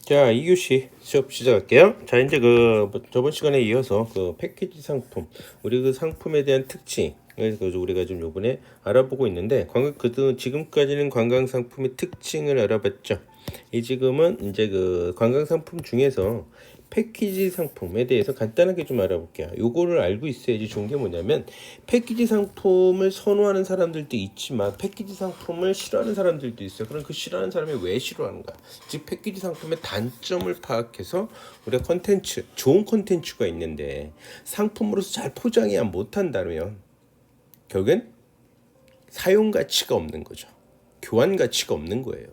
자, 2교시 수업 시작할게요. 자, 이제 저번 시간에 이어서 패키지 상품, 우리 상품에 대한 특징, 그래서 우리가 좀 요번에 알아보고 있는데, 지금까지는 관광 상품의 특징을 알아봤죠. 지금은 이제 관광 상품 중에서 패키지 상품에 대해서 간단하게 좀 알아볼게요. 요거를 알고 있어야지 좋은 게 뭐냐면, 패키지 상품을 선호하는 사람들도 있지만 패키지 상품을 싫어하는 사람들도 있어요. 그럼 그 싫어하는 사람이 왜 싫어하는가? 즉 패키지 상품의 단점을 파악해서 우리가 좋은 컨텐츠가 있는데 상품으로서 잘 포장이 못한다면 결국엔 사용 가치가 없는 거죠. 교환 가치가 없는 거예요.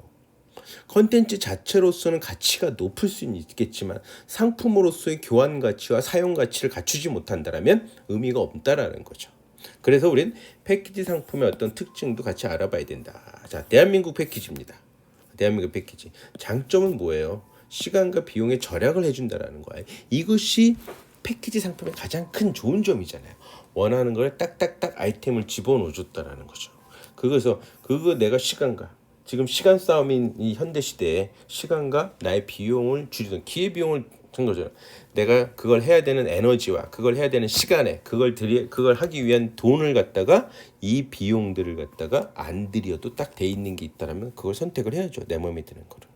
컨텐츠 자체로서는 가치가 높을 수는 있겠지만 상품으로서의 교환 가치와 사용 가치를 갖추지 못한다면 의미가 없다라는 거죠. 그래서 우린 패키지 상품의 어떤 특징도 같이 알아봐야 된다. 자, 대한민국 패키지입니다. 대한민국 패키지. 장점은 뭐예요? 시간과 비용의 절약을 해준다라는 거예요. 이것이 패키지 상품의 가장 큰 좋은 점이잖아요. 원하는 걸 딱딱딱 아이템을 집어넣어줬다라는 거죠. 그거 내가 지금 시간 싸움인 이 현대 시대에 시간과 나의 비용을 줄이는 기회 비용을 준 거죠. 내가 그걸 해야 되는 에너지와 그걸 해야 되는 시간에 그걸 하기 위한 돈을 갖다가 이 비용들을 갖다가 안 들여도 딱 돼 있는 게 있다라면 그걸 선택을 해야죠. 내 마음에 드는 거를.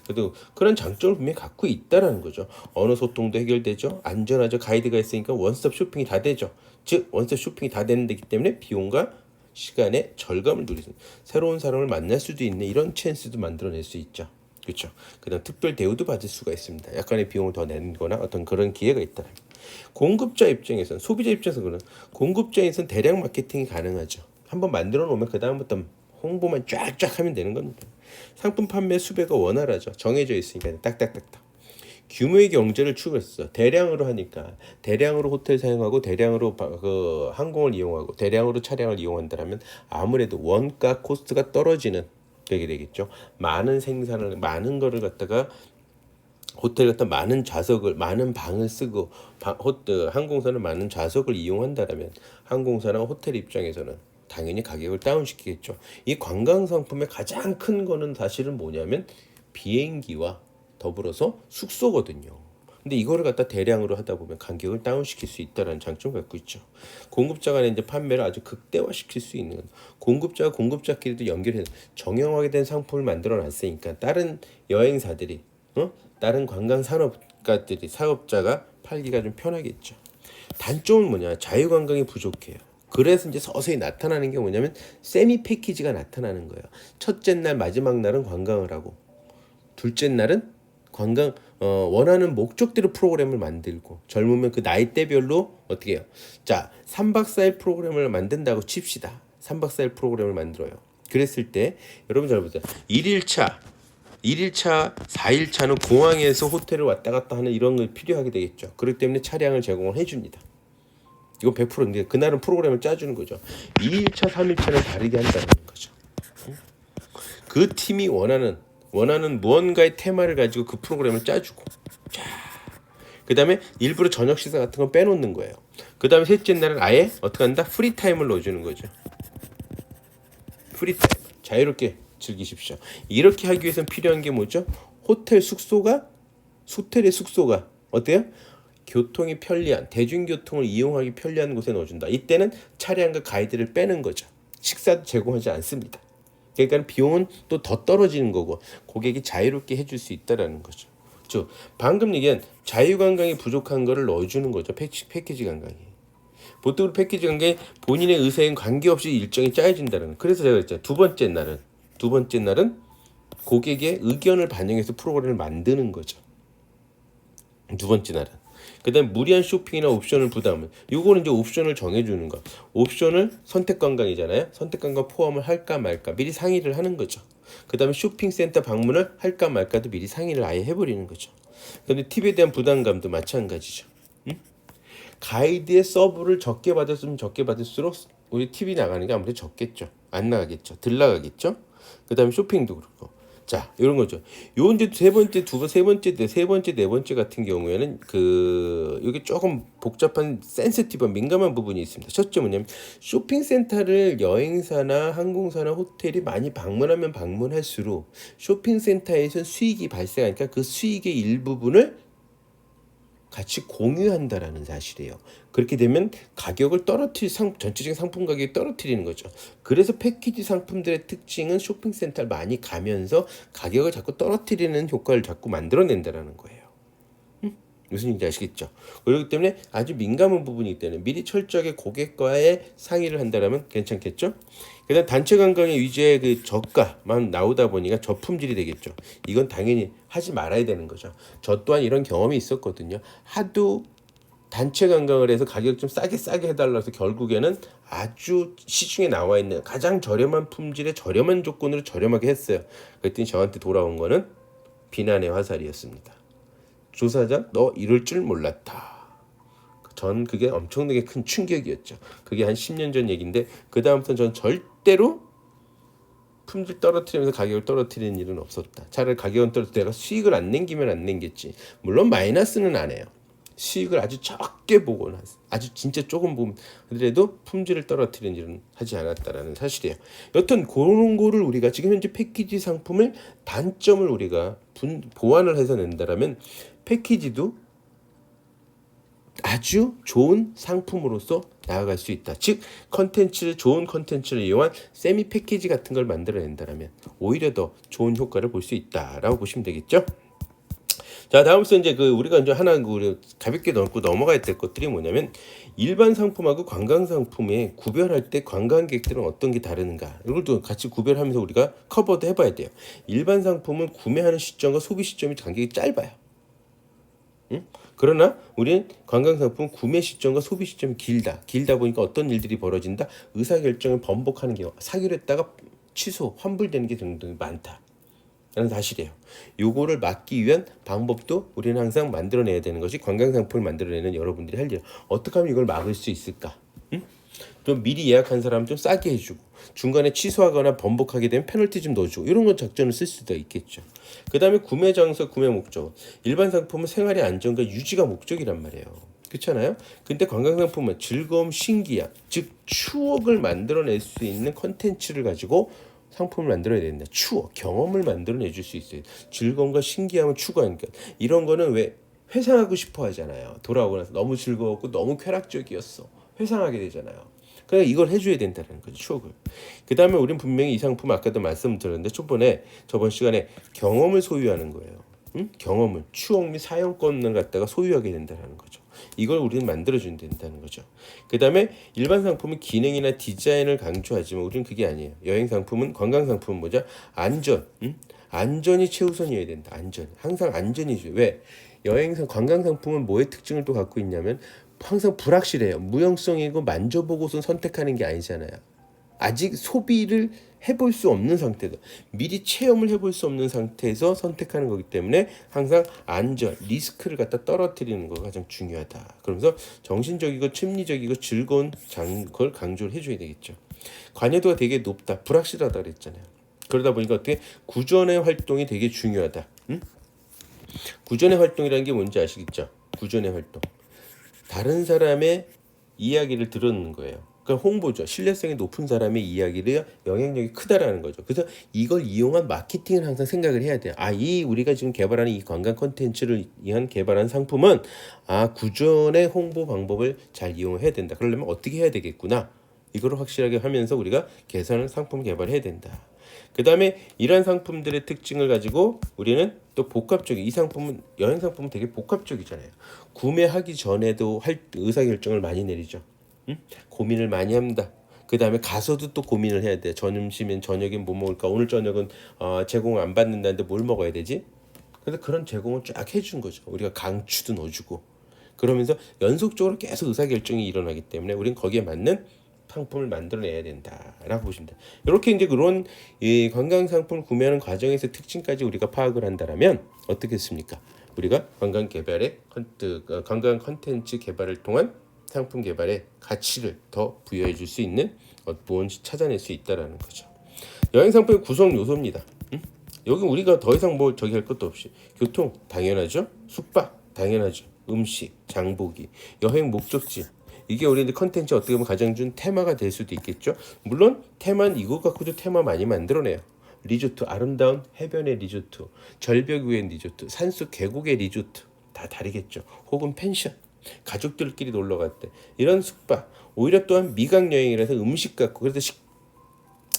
그래도 그런 장점을 분명히 갖고 있다라는 거죠. 언어 소통도 해결되죠. 안전하죠. 가이드가 있으니까 원스톱 쇼핑이 다 되죠. 즉 원스톱 쇼핑이 다 되는 데기 때문에 비용과 시간의 절감을 누리는 새로운 사람을 만날 수도 있는 이런 찬스도 만들어낼 수 있죠. 그렇죠. 그다음 특별 대우도 받을 수가 있습니다. 약간의 비용을 더 내거나 어떤 그런 기회가 있다. 공급자 입장에서는 소비자 입장에서는 공급자에서는 대량 마케팅이 가능하죠. 한번 만들어 놓으면 그 다음부터 홍보만 쫙쫙 하면 되는 겁니다. 상품 판매 수배가 원활하죠. 정해져 있으니까 딱딱딱딱. 규모의 경제를 추구했어. 대량으로 하니까 대량으로 호텔 사용하고 대량으로 항공을 이용하고 대량으로 차량을 이용한다면 아무래도 원가 코스트가 떨어지는 되게 되겠죠. 많은 거를 갖다가 호텔 같은 많은 좌석을 많은 방을 쓰고 항공사는 많은 좌석을 이용한다면 항공사나 호텔 입장에서는 당연히 가격을 다운시키겠죠. 이 관광 상품의 가장 큰 거는 사실은 뭐냐면 비행기와 더불어서 숙소거든요. 근데 이거를 갖다 대량으로 하다 보면 가격을 다운시킬 수 있다는 장점을 갖고 있죠. 공급자 간의 이제 판매를 아주 극대화시킬 수 있는 공급자와 공급자끼리도 연결해 정형화게 된 상품을 만들어 놨으니까 다른 여행사들이 다른 관광 사업자가 팔기가 좀 편하겠죠. 단점은 뭐냐? 자유관광이 부족해요. 그래서 이제 서서히 나타나는 게 뭐냐면 세미 패키지가 나타나는 거예요. 첫째 날 마지막 날은 관광을 하고 둘째 날은 원하는 목적대로 프로그램을 만들고 젊으면 그 나이대별로 어떻게 해요? 자, 3박 4일 프로그램을 만든다고 칩시다. 3박 4일 프로그램을 만들어요. 그랬을 때 여러분 잘 보세요. 1일차, 4일차는 공항에서 호텔을 왔다 갔다 하는 이런 걸 필요하게 되겠죠. 그렇기 때문에 차량을 제공을 해줍니다. 이거 100%인데 그날은 프로그램을 짜주는 거죠. 2일차, 3일차는 다르게 한다는 거죠. 그 팀이 원하는 무언가의 테마를 가지고 그 프로그램을 짜주고 그 다음에 일부러 저녁 식사 같은 건 빼놓는 거예요. 그 다음에 셋째 날은 아예 어떻게 한다? 프리타임을 넣어주는 거죠. 프리타임 자유롭게 즐기십시오. 이렇게 하기 위해서는 필요한 게 뭐죠? 호텔의 숙소가 어때요? 교통이 편리한 대중교통을 이용하기 편리한 곳에 넣어준다. 이때는 차량과 가이드를 빼는 거죠. 식사도 제공하지 않습니다. 그러니까 비용은 또 더 떨어지는 거고 고객이 자유롭게 해줄 수 있다라는 거죠. 즉 방금 얘기한 자유관광이 부족한 거를 넣어주는 거죠. 패키지 관광이. 보통 패키지 관광이 본인의 의사에 관계없이 일정이 짜여진다는 거예요. 그래서 제가 했잖아요. 두 번째 날은 고객의 의견을 반영해서 프로그램을 만드는 거죠. 두 번째 날은. 그 다음에 무리한 쇼핑이나 옵션을 부담은 요거는 이제 옵션을 정해주는 거. 옵션을 선택관광이잖아요. 선택관광 포함을 할까 말까 미리 상의를 하는 거죠. 그 다음에 쇼핑센터 방문을 할까 말까도 미리 상의를 아예 해버리는 거죠. 그런데 팁에 대한 부담감도 마찬가지죠. 가이드의 서브를 적게 받았으면 적게 받을수록 우리 팁이 나가는 게 아무래도 적겠죠. 안 나가겠죠. 덜 나가겠죠. 그 다음에 쇼핑도 그렇고 자, 이런 거죠. 요 이제 세 번째, 네 번째 같은 경우에는 이게 조금 복잡한 센시티브한 민감한 부분이 있습니다. 첫째 뭐냐면 쇼핑센터를 여행사나 항공사나 호텔이 많이 방문하면 방문할수록 쇼핑센터에서 수익이 발생하니까 그 수익의 일부분을 같이 공유한다라는 사실이에요. 그렇게 되면 가격을 전체적인 상품 가격이 떨어뜨리는 거죠. 그래서 패키지 상품들의 특징은 쇼핑센터를 많이 가면서 가격을 자꾸 떨어뜨리는 효과를 자꾸 만들어낸다라는 거예요. 무슨 얘기인지 아시겠죠? 그렇기 때문에 아주 민감한 부분이기 때문에 미리 철저하게 고객과의 상의를 한다면 괜찮겠죠? 그다음 단체 관광의 위주의 저가만 나오다 보니까 저품질이 되겠죠. 이건 당연히 하지 말아야 되는 거죠. 저 또한 이런 경험이 있었거든요. 하도 단체 관광을 해서 가격 좀 싸게 해달라 해서 결국에는 아주 시중에 나와 있는 가장 저렴한 품질의 저렴한 조건으로 저렴하게 했어요. 그랬더니 저한테 돌아온 거는 비난의 화살이었습니다. 조사장, 너 이럴 줄 몰랐다. 전 그게 엄청나게 큰 충격이었죠. 그게 한 10년 전 얘기인데 그 다음부터는 전 절대로 품질 떨어뜨리면서 가격을 떨어뜨리는 일은 없었다. 차라리 가격은 떨어뜨려 내가 수익을 안 남기면 안 남겼지. 물론 마이너스는 안 해요. 수익을 아주 적게 보거나 아주 진짜 조금 보면 그래도 품질을 떨어뜨리는 일은 하지 않았다라는 사실이에요. 여튼 그런 거를 우리가 지금 현재 패키지 상품을 단점을 우리가 보완을 해서 낸다라면 패키지도 아주 좋은 상품으로서 나아갈 수 있다. 즉 좋은 컨텐츠를 이용한 세미 패키지 같은 걸 만들어낸다면 오히려 더 좋은 효과를 볼 수 있다라고 보시면 되겠죠. 자, 다음부터 이제 우리가 이제 하나 가볍게 넣고 넘어가야 될 것들이 뭐냐면 일반 상품하고 관광 상품에 구별할 때 관광객들은 어떤 게 다른가 이걸 또 같이 구별하면서 우리가 커버도 해봐야 돼요. 일반 상품은 구매하는 시점과 소비 시점이 간격이 짧아요. 응? 그러나 우리는 관광상품 구매 시점과 소비 시점이 길다 보니까 어떤 일들이 벌어진다. 의사결정을 번복하는 경우 사기로 했다가 취소 환불되는 게 등등 많다 라는 사실이에요. 요거를 막기 위한 방법도 우리는 항상 만들어내야 되는 것이 관광상품을 만들어내는 여러분들이 할 일. 어떻게 하면 이걸 막을 수 있을까? 응? 좀 미리 예약한 사람 좀 싸게 해주고 중간에 취소하거나 번복하게 되면 페널티 좀 넣어주고 이런 건 작전을 쓸 수도 있겠죠. 그 다음에 구매 장소, 구매 목적. 일반 상품은 생활의 안정과 유지가 목적이란 말이에요. 그렇잖아요. 근데 관광상품은 즐거움, 신기함, 즉 추억을 만들어낼 수 있는 컨텐츠를 가지고 상품을 만들어야 된다. 추억, 경험을 만들어내줄 수 있어요. 즐거움과 신기함을 추구하니까 이런 거는 왜 회상하고 싶어 하잖아요. 돌아오고 나서 너무 즐거웠고 너무 쾌락적이었어. 회상하게 되잖아요. 그러니까 이걸 해줘야 된다는 거죠. 추억을. 그 다음에 우린 분명히 이 상품 아까도 말씀드렸는데 저번 시간에 경험을 소유하는 거예요. 응? 경험을 추억 및 사용권을 갖다가 소유하게 된다는 거죠. 이걸 우리는 만들어줘야 된다는 거죠. 그 다음에 일반 상품은 기능이나 디자인을 강조하지만 우리는 그게 아니에요. 여행 상품은 관광 상품은 뭐죠? 안전. 응? 안전이 최우선이어야 된다. 안전. 항상 안전이죠. 왜? 관광 상품은 뭐의 특징을 또 갖고 있냐면 항상 불확실해요. 무형성이고 만져보고선 선택하는 게 아니잖아요. 아직 소비를 해볼 수 없는 상태다. 미리 체험을 해볼 수 없는 상태에서 선택하는 거기 때문에 항상 안전, 리스크를 갖다 떨어뜨리는 거가 가장 중요하다. 그러면서 정신적이고 심리적이고 즐거운 걸 강조를 해줘야 되겠죠. 관여도가 되게 높다. 불확실하다 그랬잖아요. 그러다 보니까 어떻게 구전의 활동이 되게 중요하다. 응? 구전의 활동이라는 게 뭔지 아시겠죠? 구전의 활동. 다른 사람의 이야기를 들었는 거예요. 그러니까 홍보죠. 신뢰성이 높은 사람의 이야기를 영향력이 크다라는 거죠. 그래서 이걸 이용한 마케팅을 항상 생각을 해야 돼요. 이 우리가 지금 개발하는 이 관광 콘텐츠를 위한 개발한 상품은 구전의 홍보 방법을 잘 이용해야 된다. 그러려면 어떻게 해야 되겠구나. 이거를 확실하게 하면서 우리가 개선한 상품 개발해야 된다. 그 다음에 이런 상품들의 특징을 가지고 우리는 또 복합적인 이 상품은 여행 상품은 되게 복합적이잖아요. 구매하기 전에도 의사결정을 많이 내리죠. 응? 고민을 많이 합니다. 그 다음에 가서도 또 고민을 해야 돼. 점심엔 저녁엔 뭐 먹을까? 오늘 저녁은 제공 안 받는다는데 뭘 먹어야 되지? 그래서 그런 제공을 쫙 해준 거죠. 우리가 강추도 넣어주고 그러면서 연속적으로 계속 의사결정이 일어나기 때문에 우린 거기에 맞는 상품을 만들어내야 된다라고 보시면 돼요. 이렇게 이제 그런 이 관광 상품을 구매하는 과정에서 특징까지 우리가 파악을 한다면 어떻겠습니까? 우리가 관광 컨텐츠 개발을 통한 상품 개발에 가치를 더 부여해 줄 수 있는 무언지 찾아낼 수 있다라는 거죠. 여행 상품의 구성 요소입니다. 여기 우리가 더 이상 뭐 저기 할 것도 없이 교통 당연하죠. 숙박 당연하죠. 음식, 장보기, 여행 목적지 이게 우리 이제 컨텐츠 어떻게 보면 가장 준 테마가 될 수도 있겠죠. 물론 테마는 이거 갖고도 테마 많이 만들어내요. 리조트, 아름다운 해변의 리조트, 절벽 위의 리조트, 산속 계곡의 리조트 다 다르겠죠. 혹은 펜션, 가족들끼리 놀러 갈 때 이런 숙박, 오히려 또한 미각 여행이라서 음식 갖고 그래서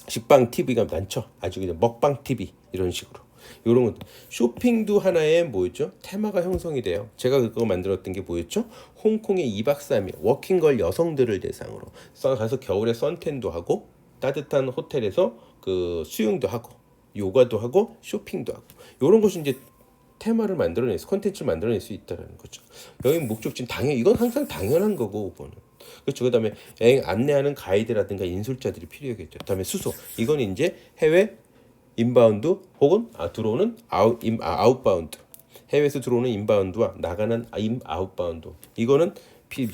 식빵 TV가 많죠. 아주 그냥 먹방 TV 이런 식으로. 이런 것 쇼핑도 하나의 뭐였죠? 테마가 형성이 돼요. 제가 그거 만들었던 게 뭐였죠? 홍콩의 2박 3일 워킹걸 여성들을 대상으로 가서 겨울에 선탠도 하고 따뜻한 호텔에서 그 수영도 하고 요가도 하고 쇼핑도 하고 이런 것이 이제 테마를 만들어내서 콘텐츠를 만들어낼 수 있다는 거죠. 여행 목적지는 당연 이건 항상 당연한 거고 그거는. 그렇죠. 그다음에 여행 안내하는 가이드라든가 인솔자들이 필요하겠죠. 그다음에 수소 이건 이제 해외 인바운드 혹은 들어오는 아웃바운드 해외에서 들어오는 인바운드와 나가는 아웃바운드 이거는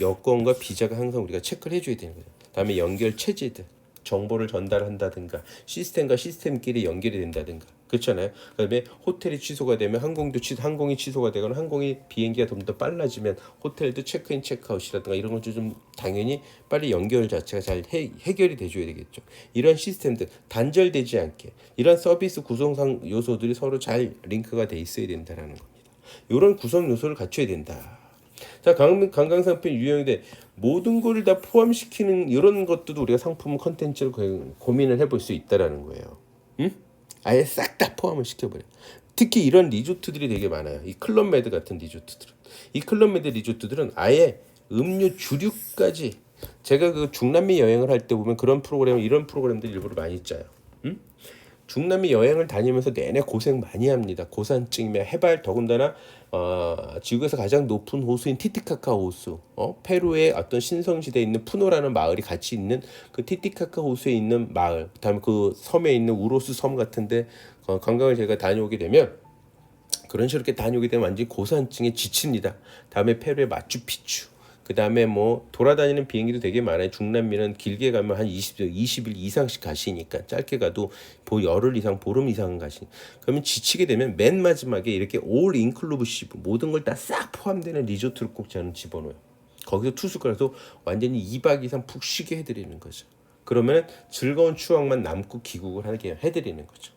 여권과 비자가 항상 우리가 체크를 해줘야 되는 거죠. 그다음에 연결 체제들 정보를 전달한다든가 시스템과 시스템끼리 연결이 된다든가 그렇잖아요. 그다음에 호텔이 취소가 되면 항공이 취소가 되거나 항공이 비행기가 좀 더 빨라지면 호텔도 체크인 체크아웃이라든가 이런 것도 좀 당연히 빨리 연결 자체가 잘 해결이 돼줘야 되겠죠. 이런 시스템들 단절되지 않게 이런 서비스 구성상 요소들이 서로 잘 링크가 돼 있어야 된다라는 겁니다. 이런 구성 요소를 갖춰야 된다. 자, 관광상품 유형인데 모든 걸 다 포함시키는 이런 것도 우리가 상품 컨텐츠를 고민을 해볼 수 있다라는 거예요. 응? 아예 싹 다 포함을 시켜버려. 특히 이런 리조트들이 되게 많아요. 이 클럽메드 같은 리조트들은. 이 클럽메드 리조트들은 아예 음료 주류까지 제가 그 중남미 여행을 할 때 보면 이런 프로그램들 일부러 많이 짜요. 응? 중남미 여행을 다니면서 내내 고생 많이 합니다. 고산증이며 해발 더군다나 지구에서 가장 높은 호수인 티티카카 호수, 페루의 어떤 신성시대에 있는 푸노라는 마을이 같이 있는 그 티티카카 호수에 있는 마을, 그다음에 그 섬에 있는 우로스 섬 같은데 관광을 제가 다녀오게 되면 그런 식으로 이렇게 다녀오게 되면 완전히 고산증에 지칩니다. 다음에 페루의 마추픽추. 그 다음에 뭐 돌아다니는 비행기도 되게 많아요. 중남미는 길게 가면 한 20일 이상씩 가시니까 짧게 가도 열흘 이상 보름 이상 가시. 그러면 지치게 되면 맨 마지막에 이렇게 올 인클루시브 모든 걸 다 싹 포함되는 리조트를 꼭 저는 집어넣어요. 거기서 투숙가서 완전히 2박 이상 푹 쉬게 해드리는 거죠. 그러면 즐거운 추억만 남고 귀국을 하게 해드리는 거죠.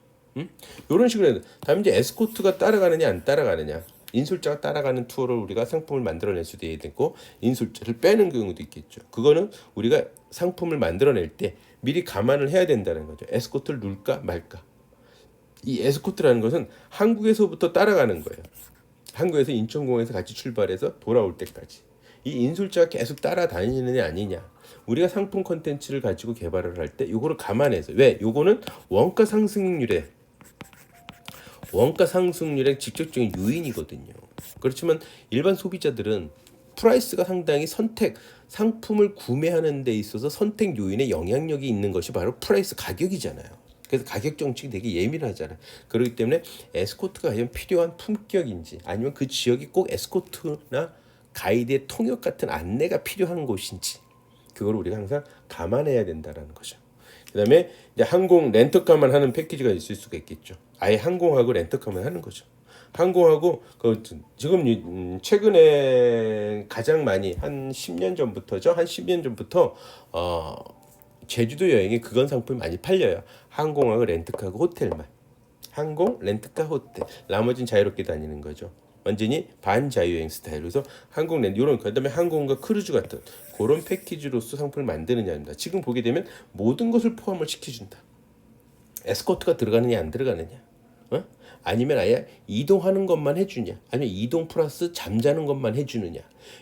이런 식으로 해야 돼. 다음에 이제 에스코트가 따라가느냐 안 따라가느냐. 인솔자가 따라가는 투어를 우리가 상품을 만들어낼 수도 있고 인솔자를 빼는 경우도 있겠죠. 그거는 우리가 상품을 만들어낼 때 미리 감안을 해야 된다는 거죠. 에스코트를 넣을까 말까. 이 에스코트라는 것은 한국에서부터 따라가는 거예요. 한국에서 인천공항에서 같이 출발해서 돌아올 때까지. 이 인솔자가 계속 따라다니느냐 아니냐. 우리가 상품 콘텐츠를 가지고 개발을 할 때 이거를 감안해서 왜? 요거는 원가 상승률의 직접적인 요인이거든요. 그렇지만 일반 소비자들은 프라이스가 상당히 상품을 구매하는 데 있어서 선택 요인에 영향력이 있는 것이 바로 프라이스 가격이잖아요. 그래서 가격 정책이 되게 예민하잖아요. 그렇기 때문에 에스코트가 과연 필요한 품격인지 아니면 그 지역이 꼭 에스코트나 가이드의 통역 같은 안내가 필요한 곳인지 그걸 우리가 항상 감안해야 된다는 거죠. 그다음에 이제 항공 렌터카만 하는 패키지가 있을 수가 있겠죠. 아예 항공하고 렌터카만 하는 거죠. 항공하고 지금 최근에 가장 많이 한 10년 전부터죠. 한 10년 전부터 제주도 여행에 그건 상품이 많이 팔려요. 항공하고 렌터카하고 호텔만. 항공 렌터카 호텔. 나머지는 자유롭게 다니는 거죠. 완전히 반자유여행 스타일. 그래서 항공 이런 그다음에 항공과 크루즈 같은 그런 패키지로서 상품을 만드느냐입니다. 지금 보게 되면 모든 것을 포함을 시켜준다. 에스코트가 들어가느냐 안 들어가느냐, 아니면 아예 이동하는 것만 해주냐, 아니면 이동 플러스 잠자는 것만 해주느냐,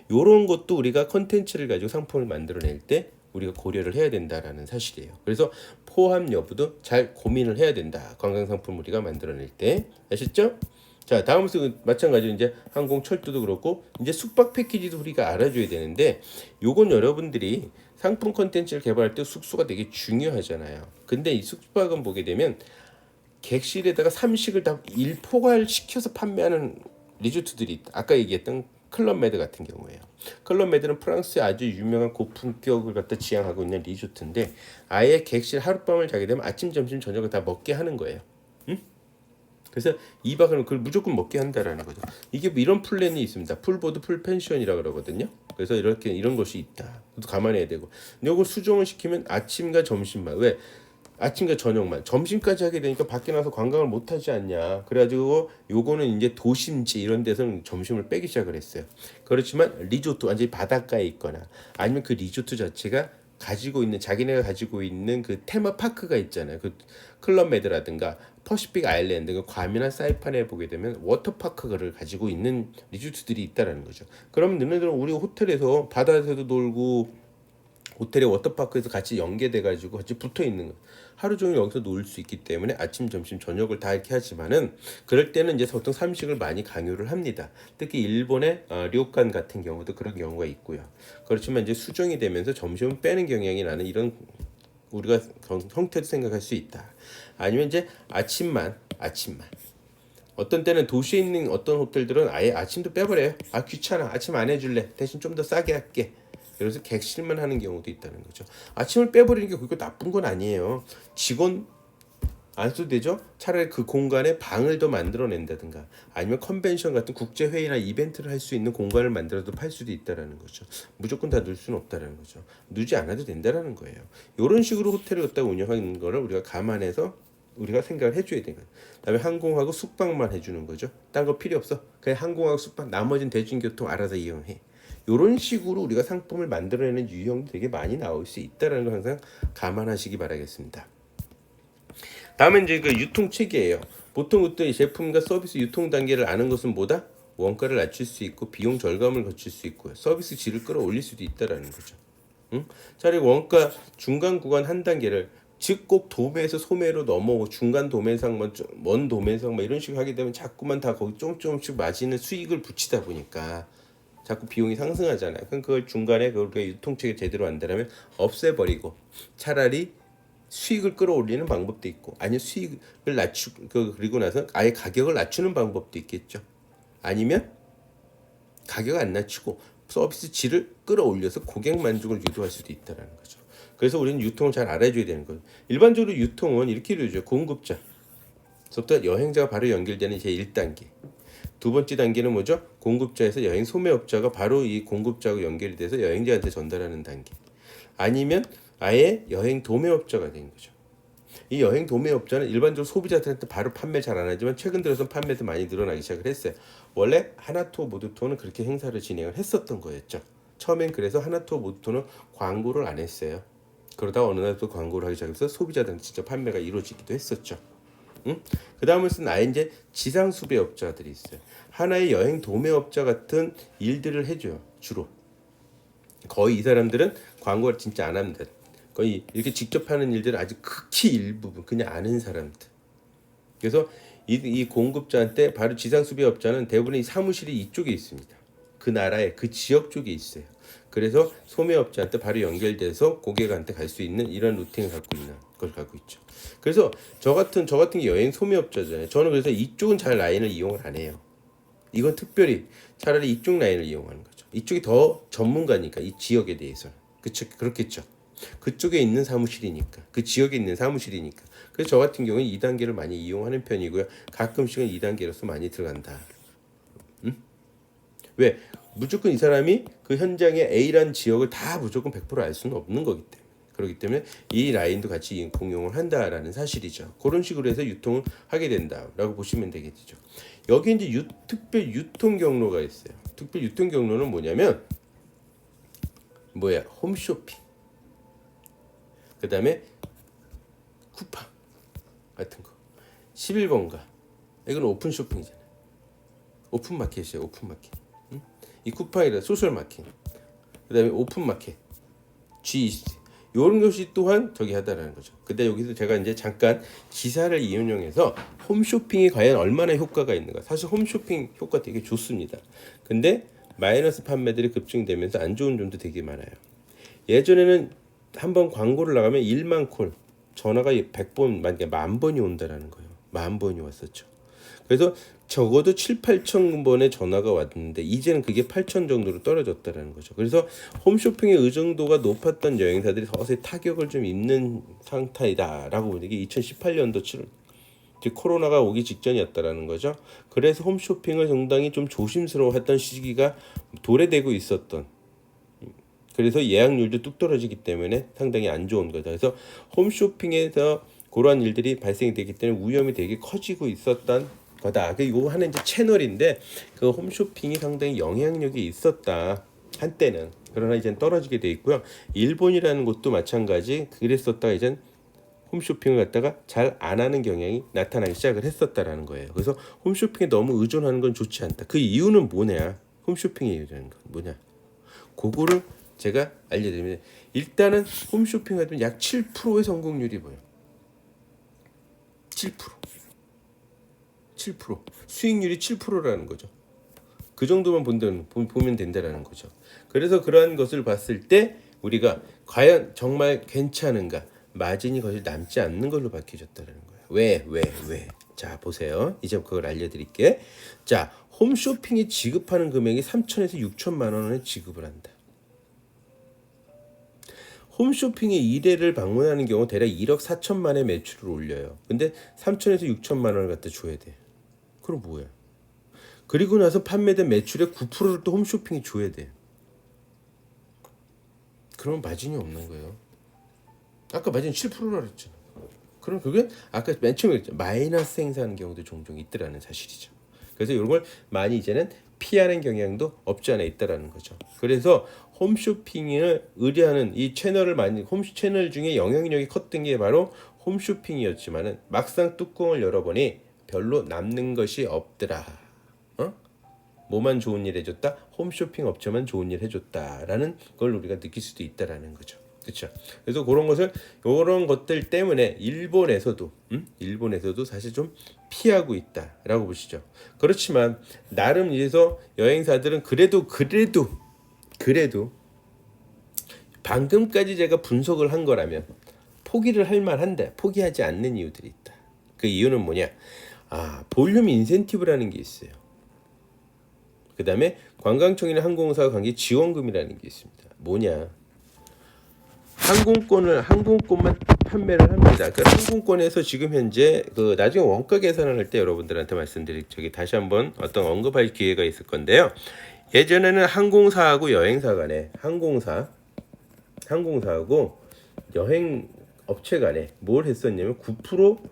이런 것도 우리가 컨텐츠를 가지고 상품을 만들어낼 때 우리가 고려를 해야 된다라는 사실이에요. 그래서 포함 여부도 잘 고민을 해야 된다. 관광상품 우리가 만들어낼 때 아셨죠? 자, 다음은 마찬가지로 이제 항공 철도도 그렇고 이제 숙박 패키지도 우리가 알아줘야 되는데 요건 여러분들이 상품 콘텐츠를 개발할 때 숙소가 되게 중요하잖아요. 근데 이 숙박은 보게 되면 객실에다가 삼식을 다 일포괄시켜서 판매하는 리조트들이 있다. 아까 얘기했던 클럽메드 같은 경우에요. 클럽메드는 프랑스의 아주 유명한 고품격을 갖다 지향하고 있는 리조트인데 아예 객실 하룻밤을 자게 되면 아침, 점심, 저녁을 다 먹게 하는 거예요. 그래서 2박을 그걸 무조건 먹게 한다라는 거죠. 이게 이런 플랜이 있습니다. 풀보드 풀펜션이라 그러거든요. 그래서 이렇게 이런 것이 있다. 그것도 감안해야 되고. 이걸 수정을 시키면 아침과 점심만. 왜? 아침과 저녁만. 점심까지 하게 되니까 밖에 나서 관광을 못 하지 않냐. 그래가지고 요거는 이제 도심지 이런 데서는 점심을 빼기 시작을 했어요. 그렇지만 리조트 완전히 바닷가에 있거나 아니면 그 리조트 자체가 가지고 있는 자기네가 가지고 있는 그 테마파크가 있잖아요. 그 클럽메드라든가 퍼시픽 아일랜드 그 괌이나 사이판에 보게 되면 워터파크를 가지고 있는 리조트들이 있다라는 거죠. 그러면 너네들은 우리 호텔에서 바다에서도 놀고 호텔의 워터파크에서 같이 연계돼 가지고 같이 붙어 있는 거. 하루 종일 여기서 놀 수 있기 때문에 아침, 점심, 저녁을 다 이렇게 하지만은 그럴 때는 이제 보통 삼식을 많이 강요를 합니다. 특히 일본의 료칸 같은 경우도 그런 경우가 있고요. 그렇지만 이제 수정이 되면서 점심은 빼는 경향이 나는 이런 우리가 형태도 생각할 수 있다. 아니면 이제 아침만 어떤 때는 도시에 있는 어떤 호텔들은 아예 아침도 빼버려요. 아 귀찮아 아침 안 해줄래 대신 좀 더 싸게 할게. 그래서 객실만 하는 경우도 있다는 거죠. 아침을 빼버리는 게 그거 나쁜 건 아니에요. 직원 안 써도 되죠. 차라리 그 공간에 방을 더 만들어낸다든가 아니면 컨벤션 같은 국제회의나 이벤트를 할 수 있는 공간을 만들어도 팔 수도 있다라는 거죠. 무조건 다 넣을 수는 없다라는 거죠. 누지 않아도 된다라는 거예요. 이런 식으로 호텔을 갖다 운영하는 거를 우리가 감안해서 우리가 생각을 해줘야 되는 거예요. 그다음에 항공하고 숙박만 해주는 거죠. 딴 거 필요 없어. 그냥 항공하고 숙박 나머지는 대중교통 알아서 이용해. 이런 식으로 우리가 상품을 만들어내는 유형도 되게 많이 나올 수 있다는 걸 항상 감안하시기 바라겠습니다. 다음은 이제 그 유통 체계예요. 보통 어떤 제품과 서비스 유통 단계를 아는 것은 뭐다? 원가를 낮출 수 있고 비용 절감을 거칠 수 있고요. 서비스 질을 끌어올릴 수도 있다라는 거죠. 차라리 원가 중간 구간 한 단계를 즉 꼭 도매에서 소매로 넘어오고 중간 도매상 먼 도매상 뭐 이런 식으로 하게 되면 자꾸만 다 거기 조금씩 마진을 수익을 붙이다 보니까 자꾸 비용이 상승하잖아요. 그럼 그걸 중간에 그렇게 유통체계 제대로 한다면 없애버리고 차라리 수익을 끌어올리는 방법도 있고 아니면 수익을 그리고 나서 아예 가격을 낮추는 방법도 있겠죠. 아니면 가격을 안 낮추고 서비스 질을 끌어올려서 고객 만족을 유도할 수도 있다는 거죠. 그래서 우리는 유통을 잘 알아줘야 되는 거예요. 일반적으로 유통은 이렇게 이루어져요. 공급자부터 여행자가 바로 연결되는 제 1단계. 두 번째 단계는 뭐죠? 공급자에서 여행 소매업자가 바로 이 공급자하고 연결이 돼서 여행자한테 전달하는 단계. 아니면 아예 여행 도매업자가 된 거죠. 이 여행 도매업자는 일반적으로 소비자들한테 바로 판매 잘 안 하지만 최근 들어서 판매도 많이 늘어나기 시작을 했어요. 원래 하나투어 모두투어는 그렇게 행사를 진행을 했었던 거였죠. 처음엔 그래서 하나투어 모두투어는 광고를 안 했어요. 그러다가 어느 날 또 광고를 하기 시작해서 소비자들한테 진짜 판매가 이루어지기도 했었죠. 그 다음은 아예 이제 지상수배업자들이 있어요. 하나의 여행 도매업자 같은 일들을 해줘요. 주로 거의 이 사람들은 광고를 진짜 안 합니다. 거의 이렇게 직접 하는 일들은 아주 극히 일부분 그냥 아는 사람들. 그래서 이 공급자한테 바로 지상수배업자는 대부분 이 사무실이 이쪽에 있습니다. 그 나라의 그 지역 쪽에 있어요. 그래서 소매업자한테 바로 연결돼서 고객한테 갈 수 있는 이런 루팅을 갖고 있는 걸 갖고 있죠. 그래서 저 같은 게 여행 소매업자잖아요. 저는 그래서 이쪽은 잘 라인을 이용을 안 해요. 이건 특별히 차라리 이쪽 라인을 이용하는 거죠. 이쪽이 더 전문가니까 이 지역에 대해서는 그렇겠죠. 그쪽에 있는 사무실이니까 그 지역에 있는 사무실이니까. 그래서 저 같은 경우는 2단계를 많이 이용하는 편이고요. 가끔씩은 2단계로서 많이 들어간다. 왜? 무조건 이 사람이 그 현장의 A라는 지역을 다 무조건 100% 알 수는 없는 거기 때문에. 그렇기 때문에 이 라인도 같이 공용을 한다라는 사실이죠. 그런 식으로 해서 유통을 하게 된다라고 보시면 되겠죠. 여기 이제 특별 유통 경로가 있어요. 특별 유통 경로는 뭐냐면 홈쇼핑. 그다음에 쿠팡 같은 거. 11번가. 이건 오픈 쇼핑이잖아요. 오픈 마켓이에요. 오픈 마켓. 이 쿠팡이라 소셜 마켓. 그다음에 오픈 마켓. G20. 이런 것이 또한 저기 하다라는 거죠. 근데 여기서 제가 이제 잠깐 기사를 이용해서 홈쇼핑이 과연 얼마나 효과가 있는가. 사실 홈쇼핑 효과 되게 좋습니다. 근데 마이너스 판매들이 급증되면서 안 좋은 점도 되게 많아요. 예전에는 한번 광고를 나가면 1만 콜 전화가 100번 만약에 10,000번이 온다라는 거예요. 10,000번이 왔었죠. 그래서 적어도 7,000, 8,000번의 전화가 왔는데 이제는 그게 8,000 정도로 떨어졌다라는 거죠. 그래서 홈쇼핑의 의존도가 높았던 여행사들이 서서히 타격을 좀 입는 상태이다라고 보는 게 2018년도 7월 즉 코로나가 오기 직전이었다라는 거죠. 그래서 홈쇼핑을 상당히 좀 조심스러워했던 시기가 도래되고 있었던, 그래서 예약률도 뚝 떨어지기 때문에 상당히 안 좋은 거죠. 그래서 홈쇼핑에서 그러한 일들이 발생이 되기 때문에 위험이 되게 커지고 있었던 거다. 이거 하는 이제 채널인데 그 홈쇼핑이 상당히 영향력이 있었다 한때는. 그러나 이젠 떨어지게 돼 있고요. 일본이라는 곳도 마찬가지 그랬었다가 이젠 홈쇼핑을 갖다가 잘 안 하는 경향이 나타나기 시작을 했었다라는 거예요. 그래서 홈쇼핑에 너무 의존하는 건 좋지 않다. 그 이유는 뭐냐? 홈쇼핑에 의존하는 건 뭐냐? 그거를 제가 알려드리면, 일단은 홈쇼핑 하면 약 7%의 성공률이 보여요. 7%. 수익률이 7%라는 거죠. 그 정도만 보면 된다라는 거죠. 그래서 그러한 것을 봤을 때 우리가 과연 정말 괜찮은가? 마진이 거의 남지 않는 걸로 밝혀졌다는 거예요. 왜? 자, 보세요. 이제 그걸 알려드릴게. 자, 홈쇼핑이 지급하는 금액이 3천에서 6천만 원을 지급을 한다. 홈쇼핑에 1회를 방문하는 경우 대략 1억 4천만의 매출을 올려요. 근데 3천에서 6천만 원을 갖다 줘야 돼. 그럼 뭐야? 그리고 나서 판매된 매출의 9%를 또 홈쇼핑이 줘야 돼. 그러면 마진이 없는 거예요. 아까 마진 7%라 그랬잖아. 그럼 그게 아까 맨 처음에 그랬죠. 마이너스 행사하는 경우도 종종 있더라는 사실이죠. 그래서 이런 걸 많이 이제는 피하는 경향도 없지 않아 있다라는 거죠. 그래서 홈쇼핑을 의뢰하는 이 채널을 많이, 홈 채널 중에 영향력이 컸던 게 바로 홈쇼핑이었지만은 막상 뚜껑을 열어보니 별로 남는 것이 없더라. 뭐만 좋은 일 해줬다? 홈쇼핑 업체만 좋은 일 해줬다라는 걸 우리가 느낄 수도 있다라는 거죠. 그렇죠. 그래서 그런 것들 때문에 일본에서도 사실 좀 피하고 있다라고 보시죠. 그렇지만 나름 이래서 여행사들은 그래도 방금까지 제가 분석을 한 거라면 포기를 할 만한데 포기하지 않는 이유들이 있다. 그 이유는 뭐냐? 볼륨 인센티브라는 게 있어요. 그 다음에 관광청이나 항공사와 관계 지원금이라는 게 있습니다. 뭐냐? 항공권만 판매를 합니다. 그 항공권에서 지금 현재 그 나중에 원가 계산을 할 때 여러분들한테 말씀드릴 적이 다시 한번 어떤 언급할 기회가 있을 건데요. 예전에는 항공사하고 여행사 간에 항공사하고 여행 업체 간에 뭘 했었냐면 9%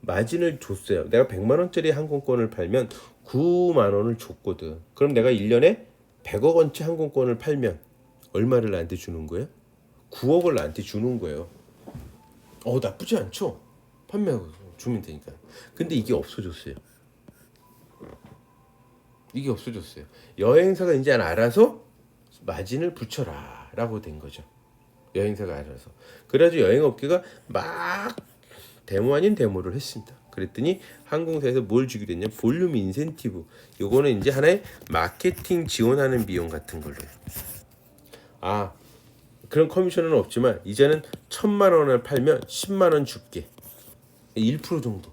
마진을 줬어요. 내가 100만 원짜리 항공권을 팔면 9만 원을 줬거든. 그럼 내가 1년에 100억 원치 항공권을 팔면 얼마를 나한테 주는 거예요? 9억을 나한테 주는 거예요. 나쁘지 않죠? 판매하고 주면 되니까. 근데 이게 없어졌어요. 여행사가 이제 알아서 마진을 붙여라 라고 된 거죠. 여행사가 알아서. 그래가지고 여행업계가 막 데모 아닌 데모를 했습니다. 그랬더니 항공사에서 뭘 주기로 했냐? 볼륨 인센티브. 요거는 이제 하나의 마케팅 지원하는 비용 같은 걸로 해요. 그런 커미션은 없지만 이제는 1,000만 원을 팔면 10만 원 줄게. 1% 정도.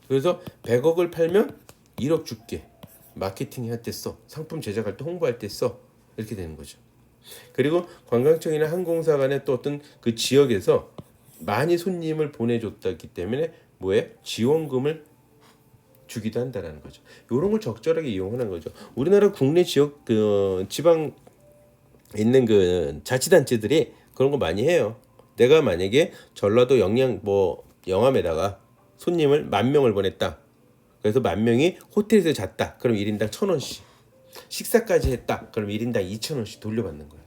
그래서 100억을 팔면 1억 줄게. 마케팅 할 때 써. 상품 제작할 때 홍보할 때 써. 이렇게 되는 거죠. 그리고 관광청이나 항공사 간의 또 어떤 그 지역에서 많이 손님을 보내줬다기 때문에 지원금을 주기도 한다라는 거죠. 이런 걸 적절하게 이용하는 거죠. 우리나라 국내 지역 지방 있는 그 자치단체들이 그런 거 많이 해요. 내가 만약에 전라도 영암에다가 손님을 10,000명을 보냈다. 그래서 10,000명이 호텔에서 잤다. 그럼 1인당 1,000원씩. 식사까지 했다. 그럼 1인당 2,000원씩 돌려받는 거야.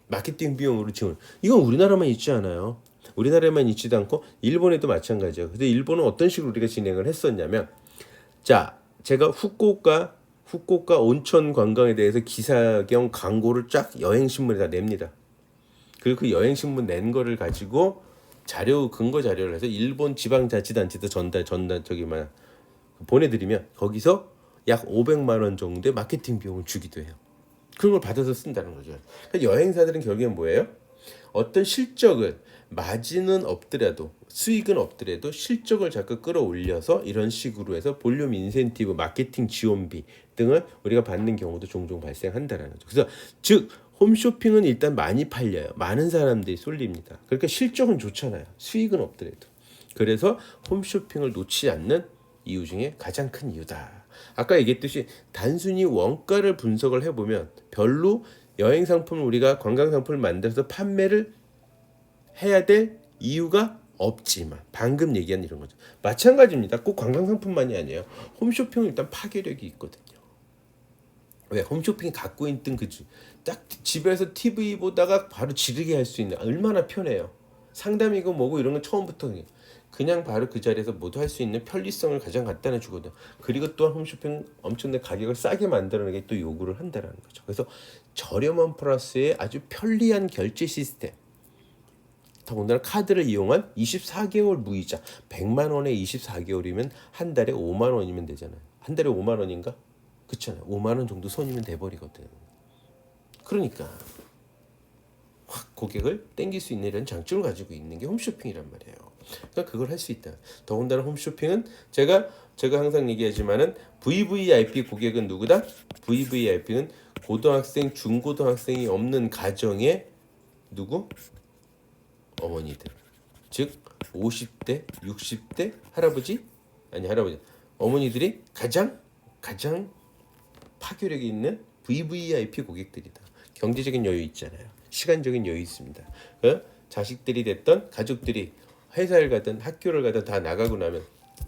마케팅 비용으로 지원. 이건 우리나라만 있지 않아요. 우리나라만 있지도 않고 일본에도 마찬가지예요. 근데 일본은 어떤 식으로 우리가 진행을 했었냐면, 제가 후쿠오카 온천 관광에 대해서 기사 겸 광고를 쫙 여행신문에다 냅니다. 그리고 그 여행신문 낸 거를 가지고 근거 자료를 해서 일본 지방자치단체도 보내드리면 거기서 약 500만 원 정도의 마케팅 비용을 주기도 해요. 그런 걸 받아서 쓴다는 거죠. 그러니까 여행사들은 결국엔 뭐예요? 어떤 실적을, 마진은 없더라도, 수익은 없더라도 실적을 자꾸 끌어올려서 이런 식으로 해서 볼륨 인센티브, 마케팅 지원비 등을 우리가 받는 경우도 종종 발생한다는 거죠. 그래서 즉 홈쇼핑은 일단 많이 팔려요. 많은 사람들이 쏠립니다. 그러니까 실적은 좋잖아요. 수익은 없더라도. 그래서 홈쇼핑을 놓치지 않는 이유 중에 가장 큰 이유다. 아까 얘기했듯이 단순히 원가를 분석을 해보면 별로 여행 상품을 우리가 관광 상품을 만들어서 판매를 해야 될 이유가 없지만 방금 얘기한 이런 거죠. 마찬가지입니다. 꼭 관광 상품만이 아니에요. 홈쇼핑은 일단 파괴력이 있거든요. 왜? 홈쇼핑이 갖고 있던 딱 집에서 TV 보다가 바로 지르게 할 수 있는 얼마나 편해요. 상담이고 뭐고 이런 건 처음부터 그냥 바로 그 자리에서 모두 할 수 있는 편리성을 가장 갖다 주거든. 그리고 또한 홈쇼핑 엄청난 가격을 싸게 만들어내게 또 요구를 한다는 거죠. 그래서 저렴한 플러스에 아주 편리한 결제 시스템. 더군다나 카드를 이용한 24개월 무이자 100만 원에 24개월이면 한 달에 5만 원이면 되잖아요. 한 달에 5만 원인가? 그렇잖아요. 5만 원 정도 손이면 돼버리거든. 그러니까 확 고객을 땡길 수 있는 이런 장점을 가지고 있는 게 홈쇼핑이란 말이에요. 그러니까 그걸 할 수 있다. 더군다나 홈쇼핑은 제가 항상 얘기하지만은 VVIP 고객은 누구다? VVIP는 고등학생, 중고등학생이 없는 가정의 누구? 어머니들. 즉 50대, 60대 할아버지 어머니들이 가장 파괴력이 있는 VVIP 고객들이다. 경제적인 여유 있잖아요. 시간적인 여유 있습니다. 자식들이 됐던 가족들이 회사를 가든 학교를 가든 다 나가고 나면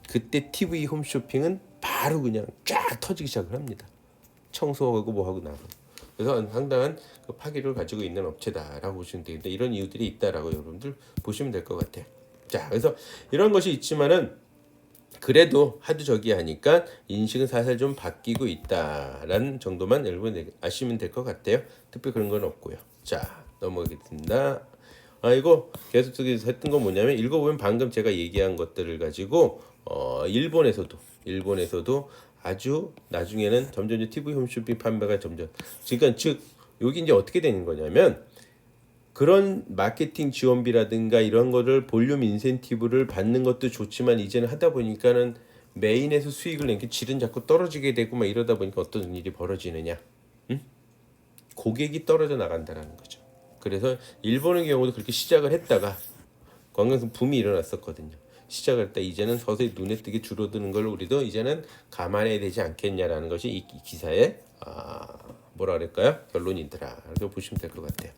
그때 TV 홈쇼핑은 바로 그냥 쫙 터지기 시작을 합니다. 청소하고 뭐하고 나고. 그래서 상당한 그 파괴력을 가지고 있는 업체다라고 보시면 되는데 이런 이유들이 있다라고 여러분들 보시면 될 것 같아요. 자, 그래서 이런 것이 있지만은 그래도 하도 저기 하니까 인식은 살살 좀 바뀌고 있다라는 정도만 여러분 아시면 될 것 같아요. 특별히 그런 건 없고요. 자, 넘어가겠습니다. 이거 계속 했던 건 뭐냐면 읽어보면 방금 제가 얘기한 것들을 가지고 일본에서도 아주 나중에는 점점 TV 홈쇼핑 판매가 점점 그러니까 즉 여기 이제 어떻게 되는 거냐면 그런 마케팅 지원비라든가 이런 거를 볼륨 인센티브를 받는 것도 좋지만 이제는 하다 보니까는 메인에서 수익을 내기 질은 자꾸 떨어지게 되고 막 이러다 보니까 어떤 일이 벌어지느냐? 고객이 떨어져 나간다라는 거죠. 그래서 일본의 경우도 그렇게 시작을 했다가 관광성 붐이 일어났었거든요. 시작할 때 이제는 서서히 눈에 띄게 줄어드는 걸 우리도 이제는 감안해야 되지 않겠냐라는 것이 이 기사의 뭐라 그럴까요? 결론이더라. 이렇게 보시면 될 것 같아요.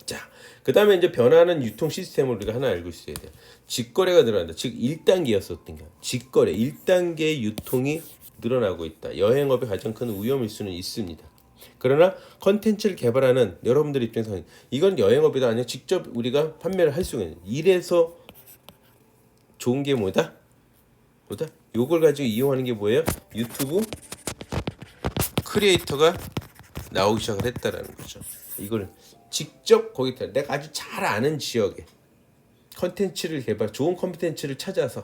자, 그 다음에 이제 변화하는 유통 시스템을 우리가 하나 알고 있어야 돼요. 직거래가 늘어난다. 즉 1단계였었던 게 직거래 1단계 유통이 늘어나고 있다. 여행업의 가장 큰 위험일 수는 있습니다. 그러나 컨텐츠를 개발하는 여러분들 입장에서는 이건 여행업이다 아니야 직접 우리가 판매를 할 수가 있는 이래서 좋은 게 뭐다? 요걸 가지고 이용하는 게 뭐예요? 유튜브 크리에이터가 나오기 시작을 했다라는 거죠. 이걸 직접 거기 내가 아주 잘 아는 지역에 컨텐츠를 좋은 컨텐츠를 찾아서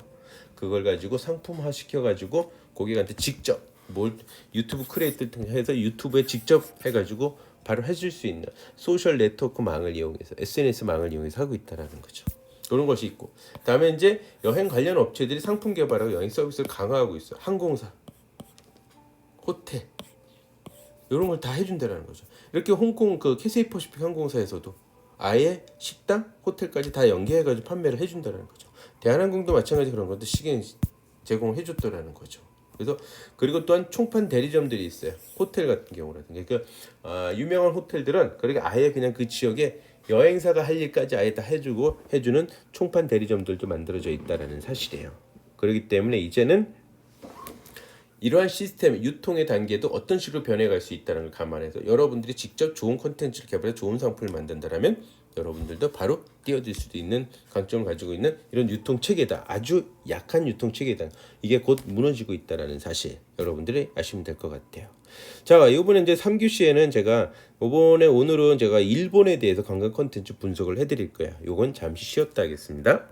그걸 가지고 상품화 시켜가지고 고객한테 직접 유튜브 크리에이터 해서 유튜브에 직접 해가지고 바로 해줄 수 있는 소셜 네트워크 망을 이용해서 SNS 망을 이용해서 하고 있다라는 거죠. 그런 것이 있고 다음에 이제 여행 관련 업체들이 상품 개발하고 여행 서비스를 강화하고 있어요. 항공사, 호텔 이런 걸 다 해준다라는 거죠. 이렇게 홍콩 그 캐세이 퍼시픽 항공사에서도 아예 식당, 호텔까지 다 연계해가지고 판매를 해준다라는 거죠. 대한항공도 마찬가지 그런 건데 시계 제공을 해줬다라는 거죠. 그래서 그리고 또한 총판 대리점들이 있어요. 호텔 같은 경우라든가 그러니까 유명한 호텔들은 그렇게 아예 그냥 그 지역에 여행사가 할 일까지 아예 다 해주는 총판 대리점들도 만들어져 있다라는 사실이에요. 그렇기 때문에 이제는 이러한 시스템 유통의 단계도 어떤 식으로 변해갈 수 있다는 걸 감안해서 여러분들이 직접 좋은 콘텐츠를 개발해 좋은 상품을 만든다라면 여러분들도 바로 뛰어들 수도 있는 강점을 가지고 있는 이런 유통 체계다. 아주 약한 유통 체계다. 이게 곧 무너지고 있다라는 사실 여러분들이 아시면 될 것 같아요. 자, 이번에 이제 3교시에는 제가 오늘은 제가 일본에 대해서 관광 콘텐츠 분석을 해드릴 거예요. 요건 잠시 쉬었다 하겠습니다.